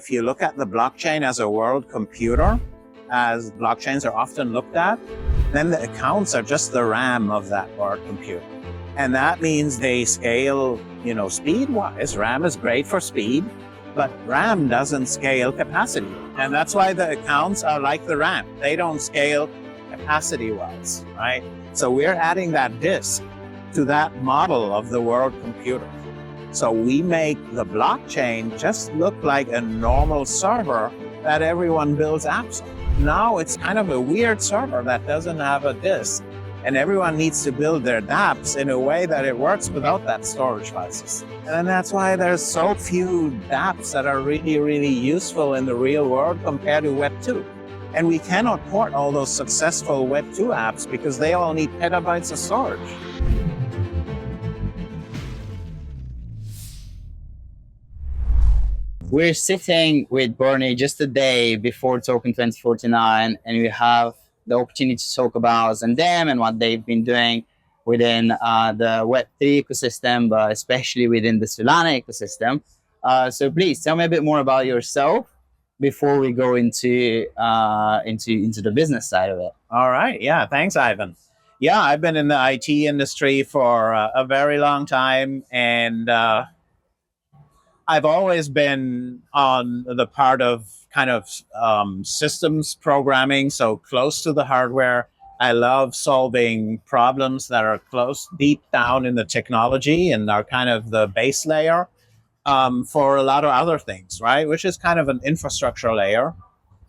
if you look at the blockchain as a world computer, as blockchains are often looked at, then the accounts are just the RAM of that world computer. And that means they scale, speed-wise. RAM is great for speed, but RAM doesn't scale capacity. And that's why the accounts are like the RAM. They don't scale capacity-wise, right? So we're adding that disk to that model of the world computer. So we make the blockchain just look like a normal server that everyone builds apps on. Now it's kind of a weird server that doesn't have a disk, and everyone needs to build their dApps in a way that it works without that storage file system. And that's why there's so few dApps that are really, really useful in the real world compared to Web 2. And we cannot port all those successful Web 2 apps because they all need petabytes of storage. We're sitting with Bernie just a day before Token 2049, and we have the opportunity to talk about Xandum and what they've been doing within the Web3 ecosystem, but especially within the Solana ecosystem. So please tell me a bit more about yourself before we go into the business side of it. All right. Yeah. Thanks, Ivan. Yeah, I've been in the IT industry for a very long time, and I've always been on the part of kind of systems programming, so close to the hardware. I love solving problems that are deep down in the technology and are kind of the base layer for a lot of other things, right? Which is kind of an infrastructure layer.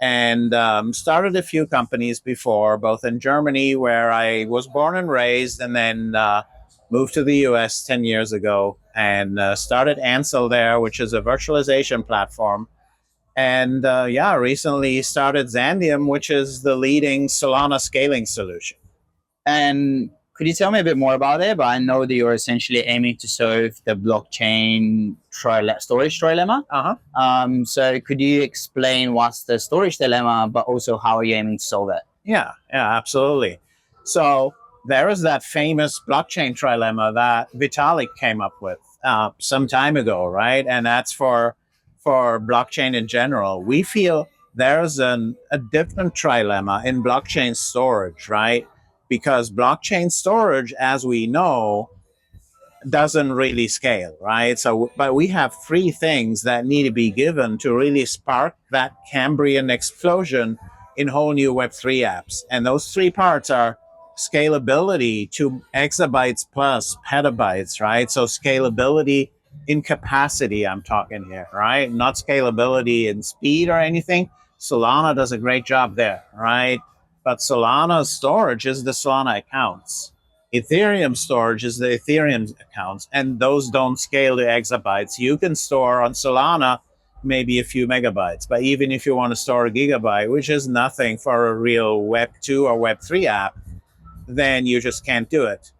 And started a few companies before, both in Germany, where I was born and raised, and then moved to the US 10 years ago and started Ansel there, which is a virtualization platform. And recently started Xandeum, which is the leading Solana scaling solution. And could you tell me a bit more about it? But I know that you're essentially aiming to solve the blockchain storage trilemma. So could you explain what's the storage dilemma, but also how are you aiming to solve it? Yeah, absolutely. So there is that famous blockchain trilemma that Vitalik came up with some time ago, right? And that's for blockchain in general. We feel there's a different trilemma in blockchain storage, right? Because blockchain storage, as we know, doesn't really scale, right? So, but we have three things that need to be given to really spark that Cambrian explosion in whole new Web3 apps. And those three parts are scalability to exabytes plus petabytes, right? So scalability in capacity, I'm talking here, right? Not scalability in speed or anything. Solana does a great job there, right? But Solana's storage is the Solana accounts. Ethereum storage is the Ethereum accounts, and those don't scale to exabytes. You can store on Solana maybe a few megabytes, but even if you want to store a gigabyte, which is nothing for a real Web 2 or Web 3 app, then you just can't do it.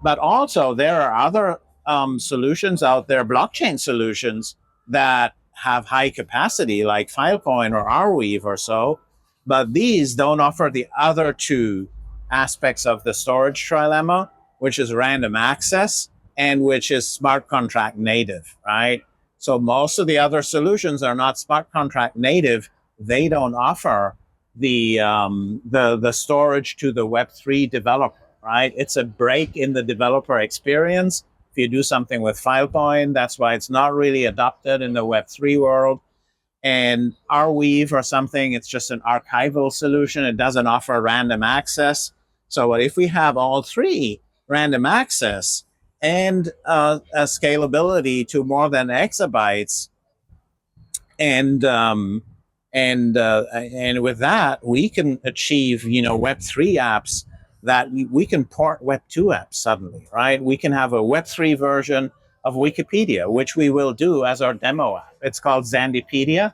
But also there are other solutions out there, blockchain solutions that have high capacity like Filecoin or Arweave or so, but these don't offer the other two aspects of the storage trilemma, which is random access and which is smart contract native, right? So most of the other solutions are not smart contract native. They don't offer the storage to the Web3 developer, right? It's a break in the developer experience. If you do something with Filecoin, that's why it's not really adopted in the Web3 world. And Arweave or something, it's just an archival solution. It doesn't offer random access. So what if we have all three, random access and a scalability to more than exabytes, and with that we can achieve Web3 apps that we can port Web2 apps suddenly, right? We can have a Web3 version of Wikipedia, which we will do as our demo app. It's called Xandipedia.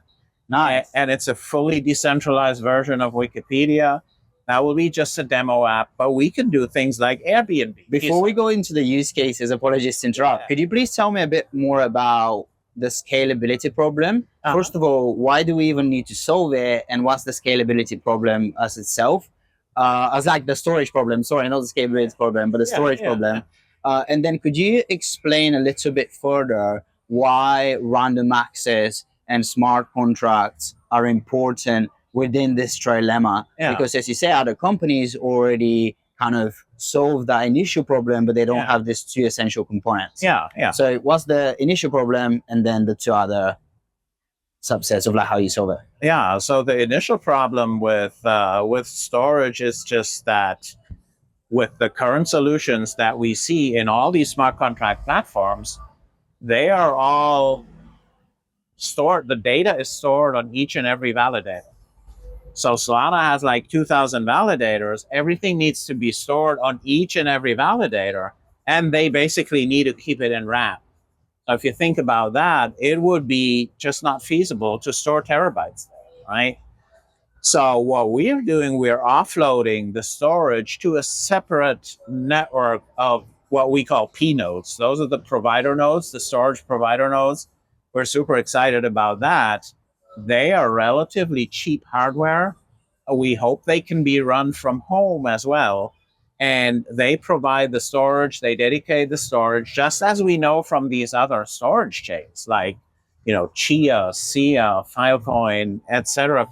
Nice. And it's a fully decentralized version of Wikipedia. That will be just a demo app, but we can do things like Airbnb. Before we go into the use cases, apologies to interrupt, could you please tell me a bit more about the scalability problem? First of all, why do we even need to solve it? And what's the scalability problem as itself? As like the storage problem, sorry, not the scalability problem, but the storage problem. And then could you explain a little bit further why random access and smart contracts are important within this trilemma. Yeah. Because as you say, other companies already kind of solve that initial problem, but they don't Yeah. have these two essential components. Yeah, yeah. So what's the initial problem, and then the two other subsets of like how you solve it? Yeah. So the initial problem with storage is just that with the current solutions that we see in all these smart contract platforms, they are all stored. The data is stored on each and every validator. So Solana has like 2,000 validators. Everything needs to be stored on each and every validator, and they basically need to keep it in RAM. So if you think about that, it would be just not feasible to store terabytes there, right? So what we're doing, we're offloading the storage to a separate network of what we call P nodes. Those are the provider nodes, the storage provider nodes. We're super excited about that. They are relatively cheap hardware. We hope they can be run from home as well. And they provide the storage, they dedicate the storage, just as we know from these other storage chains like, Chia, Sia, Filecoin, etc.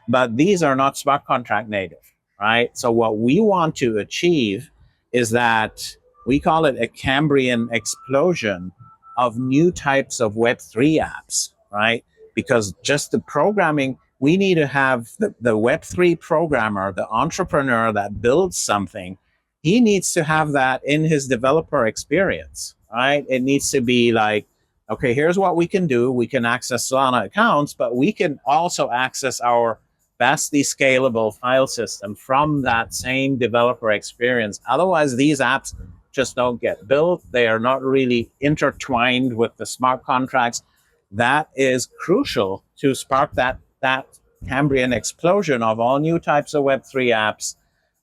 But these are not smart contract native, right? So what we want to achieve is that we call it a Cambrian explosion of new types of Web3 apps, right? Because just the programming, we need to have the Web3 programmer, the entrepreneur that builds something, he needs to have that in his developer experience, right? It needs to be like, okay, here's what we can do. We can access Solana accounts, but we can also access our vastly scalable file system from that same developer experience. Otherwise, these apps just don't get built. They are not really intertwined with the smart contracts. That is crucial to spark that Cambrian explosion of all new types of Web3 apps.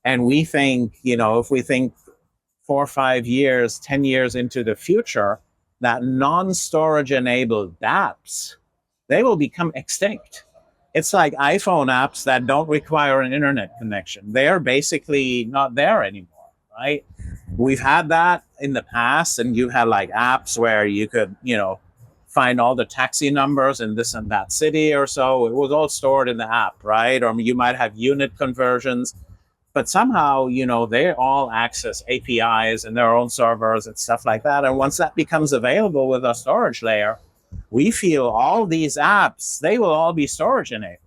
And we think, if we think 4 or 5 years, 10 years into the future, that non-storage enabled apps, they will become extinct. It's like iPhone apps that don't require an internet connection. They're basically not there anymore, right? We've had that in the past, and you had like apps where you could, find all the taxi numbers in this and that city or so. It was all stored in the app, right? Or you might have unit conversions, but somehow, they all access APIs and their own servers and stuff like that. And once that becomes available with a storage layer, we feel all these apps, they will all be storage enabled.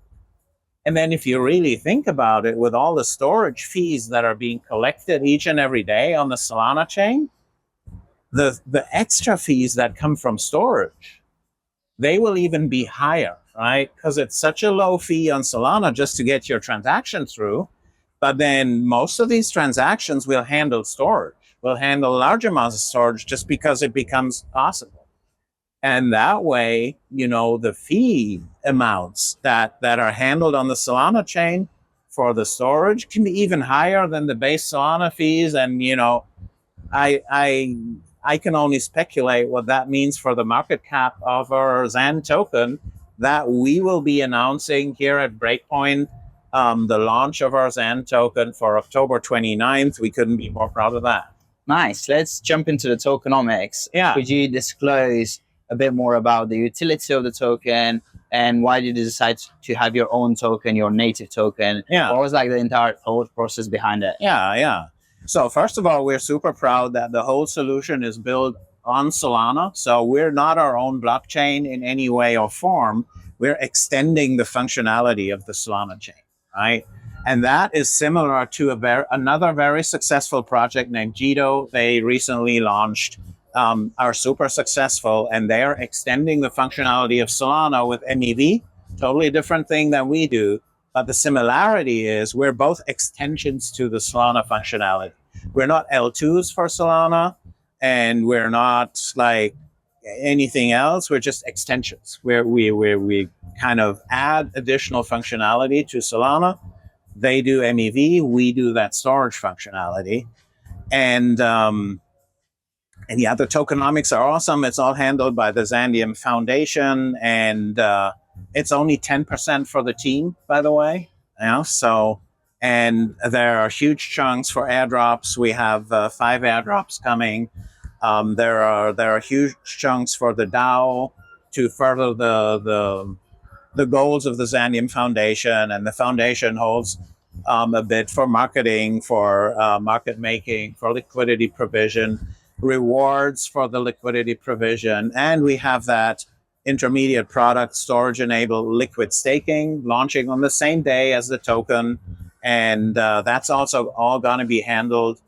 And then if you really think about it, with all the storage fees that are being collected each and every day on the Solana chain, the extra fees that come from storage, they will even be higher, right? Because it's such a low fee on Solana just to get your transaction through. But then most of these transactions will handle storage, will handle large amounts of storage just because it becomes possible. And that way, the fee amounts that are handled on the Solana chain for the storage can be even higher than the base Solana fees. And, I can only speculate what that means for the market cap of our Xand token that we will be announcing here at Breakpoint, the launch of our Xand token for October 29th. We couldn't be more proud of that. Nice. Let's jump into the tokenomics. Yeah. Could you disclose a bit more about the utility of the token, and why did you decide to have your own token, your native token? Yeah. What was like the entire thought process behind it? Yeah. So first of all, we're super proud that the whole solution is built on Solana. So we're not our own blockchain in any way or form. We're extending the functionality of the Solana chain, right? And that is similar to another very successful project named Jito. They recently launched, are super successful, and they are extending the functionality of Solana with MEV. Totally different thing than we do. But the similarity is we're both extensions to the Solana functionality. We're not L2s for Solana, and we're not like anything else. We're just extensions where we kind of add additional functionality to Solana. They do MEV, we do that storage functionality. And yeah, the tokenomics are awesome. It's all handled by the Xandeum Foundation, and it's only 10% for the team, by the way. So, and there are huge chunks for airdrops. We have 5 airdrops coming. There are huge chunks for the DAO to further the goals of the Xandeum Foundation, and the foundation holds a bit for marketing, for market making, for liquidity provision, rewards for the liquidity provision, and we have that intermediate product, storage enabled liquid staking, launching on the same day as the token, and that's also all going to be handled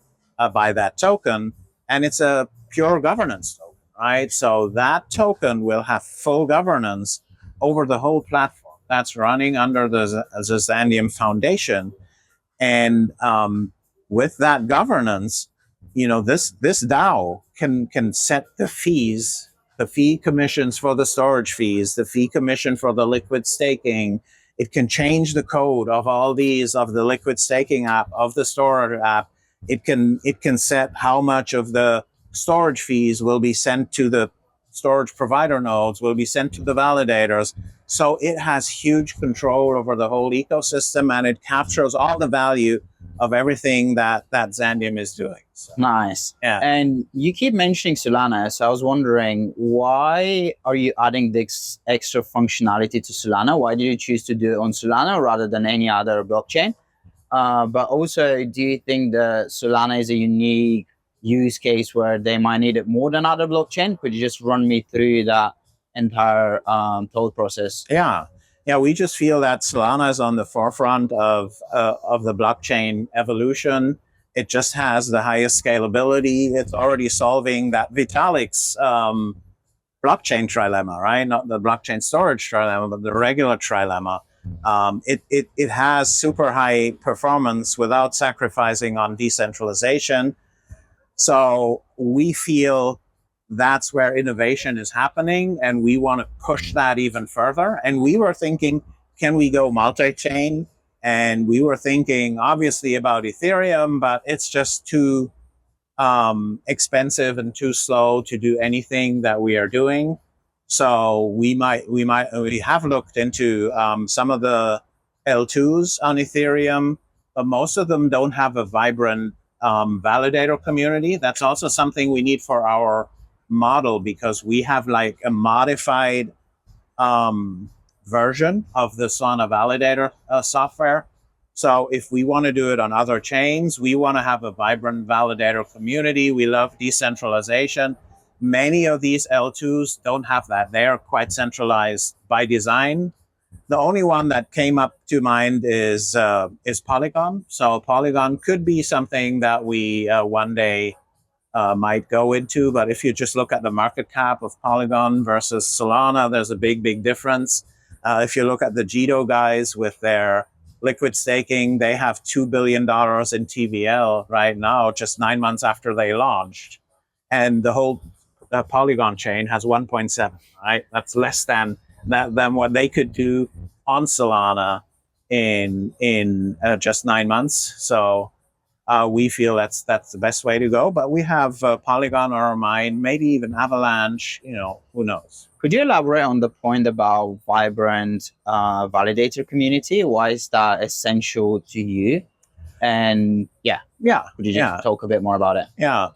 by that token, and it's a pure governance token, right? So that token will have full governance over the whole platform that's running under the Xandeum Foundation. And with that governance, this DAO can set the fees, the fee commissions for the storage fees, the fee commission for the liquid staking. It can change the code of all these, of the liquid staking app, of the storage app. It can set how much of the storage fees will be sent to the storage provider nodes, will be sent to the validators. So it has huge control over the whole ecosystem, and it captures all the value of everything that Xandeum is doing. So, nice. yeah. And you keep mentioning Solana, so I was wondering, why are you adding this extra functionality to Solana? Why did you choose to do it on Solana rather than any other blockchain? But also, do you think that Solana is a unique use case where they might need it more than other blockchain? Could you just run me through that entire thought process? Yeah. We just feel that Solana is on the forefront of the blockchain evolution. It just has the highest scalability. It's already solving that Vitalik's blockchain trilemma, right? Not the blockchain storage trilemma, but the regular trilemma. It has super high performance without sacrificing on decentralization. So we feel that's where innovation is happening, and we want to push that even further. And we were thinking, can we go multi-chain? And we were thinking, obviously, about Ethereum, but it's just too expensive and too slow to do anything that we are doing. So we have looked into some of the L2s on Ethereum, but most of them don't have a vibrant validator community. That's also something we need for our model, because we have like a modified version of the Solana validator software. So if we want to do it on other chains, we want to have a vibrant validator community. We love decentralization. Many of these L2s don't have that. They are quite centralized by design. The only one that came up to mind is Polygon. So Polygon could be something that we one day might go into. But if you just look at the market cap of Polygon versus Solana, there's a big difference. If you look at the Jito guys with their liquid staking, they have $2 billion in TVL right now, just 9 months after they launched. And the whole Polygon chain has 1.7, right? That's less than what they could do on Solana in just 9 months. So we feel that's the best way to go. But we have Polygon on our mind, maybe even Avalanche. Who knows? Could you elaborate on the point about vibrant validator community? Why is that essential to you? And could you just talk a bit more about it? Yeah.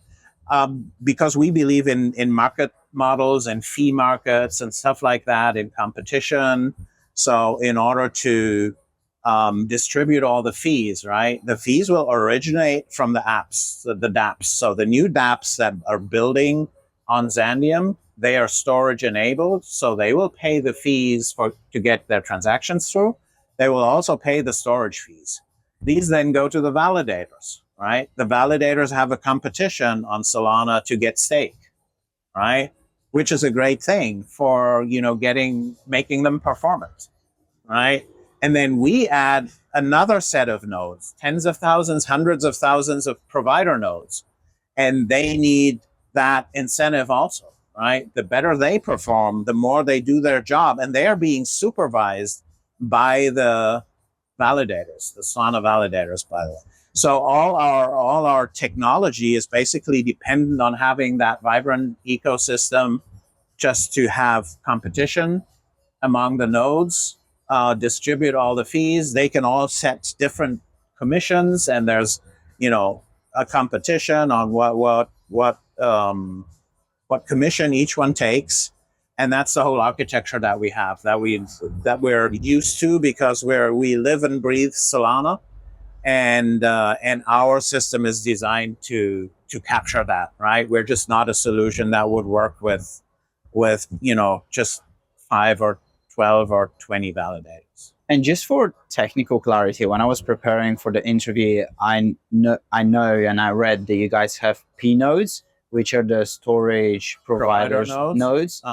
Because we believe in market models and fee markets and stuff like that, in competition. So in order to distribute all the fees, right? The fees will originate from the apps, the dApps. So the new dApps that are building on Xandeum, they are storage enabled. So they will pay the fees to get their transactions through. They will also pay the storage fees. These then go to the validators, right? The validators have a competition on Solana to get stake, right? Which is a great thing for, making them performant, right? And then we add another set of nodes, tens of thousands, hundreds of thousands of provider nodes. And they need that incentive also, right? The better they perform, the more they do their job. And they are being supervised by the validators, the Solana validators, by the way. So all our technology is basically dependent on having that vibrant ecosystem, just to have competition among the nodes, distribute all the fees. They can all set different commissions, and there's a competition on what commission each one takes. And that's the whole architecture that we have, that we're used to, because we live and breathe Solana, and our system is designed to capture that, right? We're just not a solution that would work with just 5 or 12 or 20 validators. And just for technical clarity, when I was preparing for the interview, I know, and I read that you guys have P nodes, which are the storage providers nodes.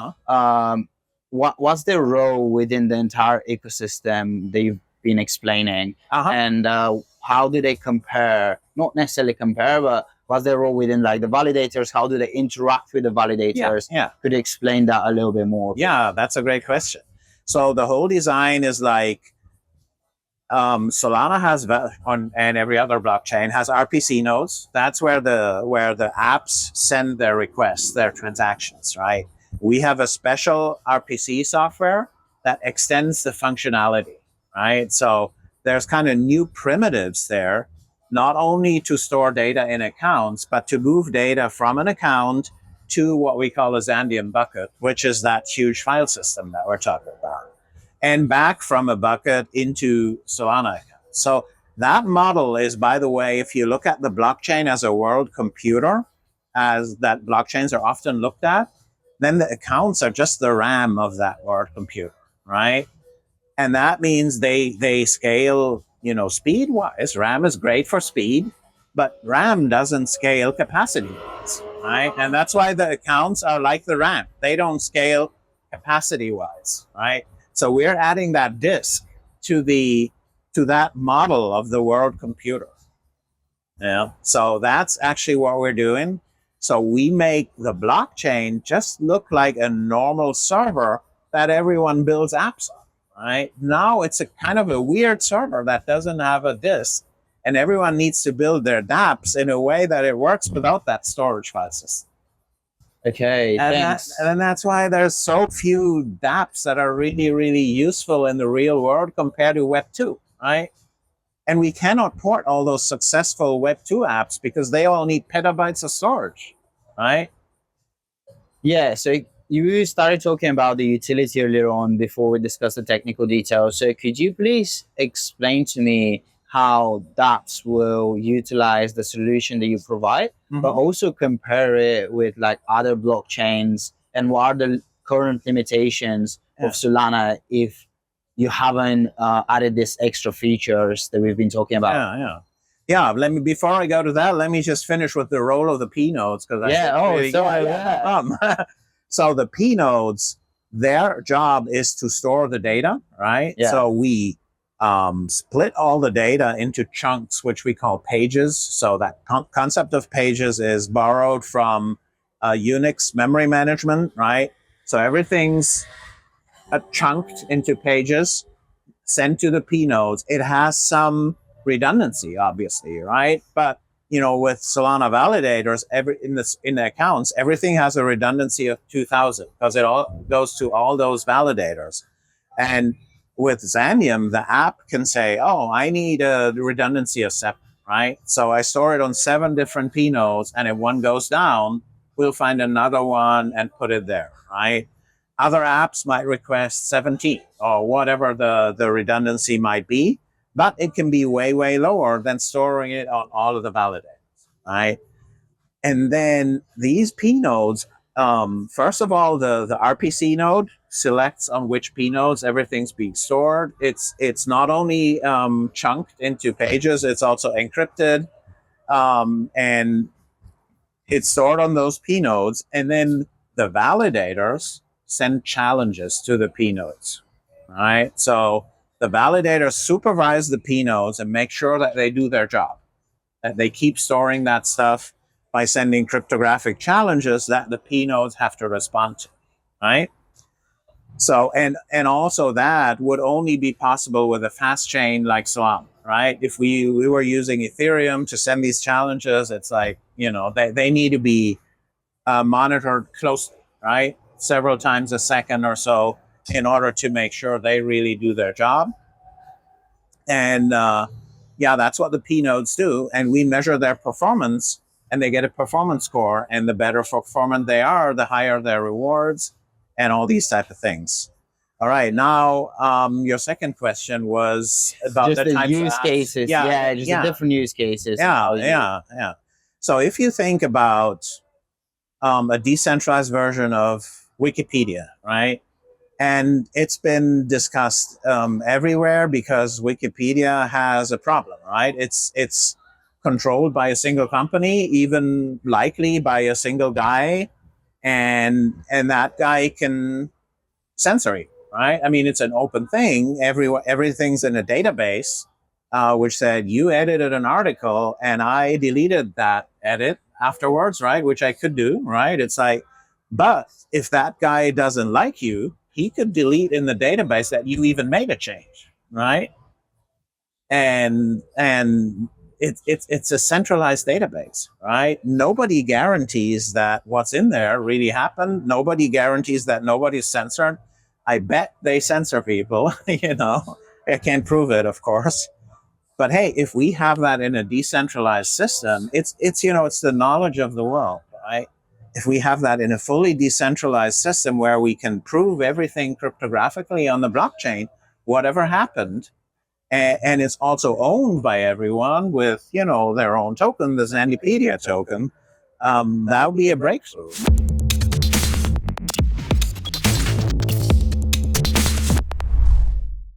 What's their role within the entire ecosystem that you've been explaining, and how do they compare? Not necessarily compare, but what's their role within like the validators? How do they interact with the validators? Yeah. Could you explain that a little bit more? Yeah, that's a great question. So the whole design is like Solana has, and every other blockchain has RPC nodes. That's where the apps send their requests, their transactions, right? We have a special RPC software that extends the functionality, right? So there's kind of new primitives there, not only to store data in accounts, but to move data from an account to what we call a Xandeum bucket, which is that huge file system that we're talking about, and back from a bucket into Solana accounts. So that model is, by the way, if you look at the blockchain as a world computer, as that blockchains are often looked at, then the accounts are just the RAM of that world computer, right? And that means they scale, speed wise. RAM is great for speed, but RAM doesn't scale capacity wise, right? And that's why the accounts are like the RAM. They don't scale capacity wise, right? So we're adding that disk to that model of the world computer. Yeah. So that's actually what we're doing. So we make the blockchain just look like a normal server that everyone builds apps on, right? Now it's a kind of a weird server that doesn't have a disk, and everyone needs to build their dApps in a way that it works without that storage file system. Okay, thanks. And that's why there's so few dApps that are really, really useful in the real world compared to Web 2, right? And we cannot port all those successful Web 2 apps because they all need petabytes of storage, right? Yeah, so you started talking about the utility earlier on before we discuss the technical details. So could you please explain to me how dApps will utilize the solution that you provide, but also compare it with like other blockchains, and what are the current limitations of Solana if you haven't added these extra features that we've been talking about? Yeah. Before I go to that, let me just finish with the role of the P nodes, because so the P nodes, their job is to store the data, right? Yeah. So we split all the data into chunks, which we call pages. So that concept of pages is borrowed from Unix memory management, right? So everything's chunked into pages, sent to the P nodes. It has some redundancy, obviously, right? But with Solana validators, in the accounts, everything has a redundancy of 2,000 because it all goes to all those validators. And with Xandeum, the app can say, "Oh, I need a redundancy of 7," right? So I store it on 7 different P nodes, and if one goes down, we'll find another one and put it there, right? Other apps might request 17 or whatever the redundancy might be, but it can be way, way lower than storing it on all of the validators, right? And then these P nodes, first of all, the RPC node selects on which P nodes everything's being stored. It's not only chunked into pages, it's also encrypted, and it's stored on those P nodes. And then the validators send challenges to the P nodes, right? So the validators supervise the P nodes and make sure that they do their job, that they keep storing that stuff by sending cryptographic challenges that the P nodes have to respond to, right? So, and also that would only be possible with a fast chain like Solana, right? If we were using Ethereum to send these challenges, it's like, they need to be monitored closely, right? Several times a second or so in order to make sure they really do their job. And that's what the P nodes do. And we measure their performance, and they get a performance score. And the better performant they are, the higher their rewards. and all these type of things. All right. Now, your second question was about Just the the types of use apps. cases. Yeah, just the different use cases. and how you- Yeah. So if you think about a decentralized version of Wikipedia, right? And it's been discussed everywhere because Wikipedia has a problem, right? It's controlled by a single company, even likely by a single guy, and that guy can censor you, right? I mean, it's an open thing. Everything's in a database, which said you edited an article and I deleted that edit afterwards, right? Which I could do, right? It's like, but if that guy doesn't like you, he could delete in the database that you even made a change, right? And it's a centralized database, right? Nobody guarantees that what's in there really happened. Nobody guarantees that nobody's censored. I bet they censor people. I can't prove it, of course. But hey, if we have that in a decentralized system, it's the knowledge of the world, right? If we have that in a fully decentralized system where we can prove everything cryptographically on the blockchain, whatever happened, and it's also owned by everyone with their own token, the Xandipedia token, that would be a breakthrough.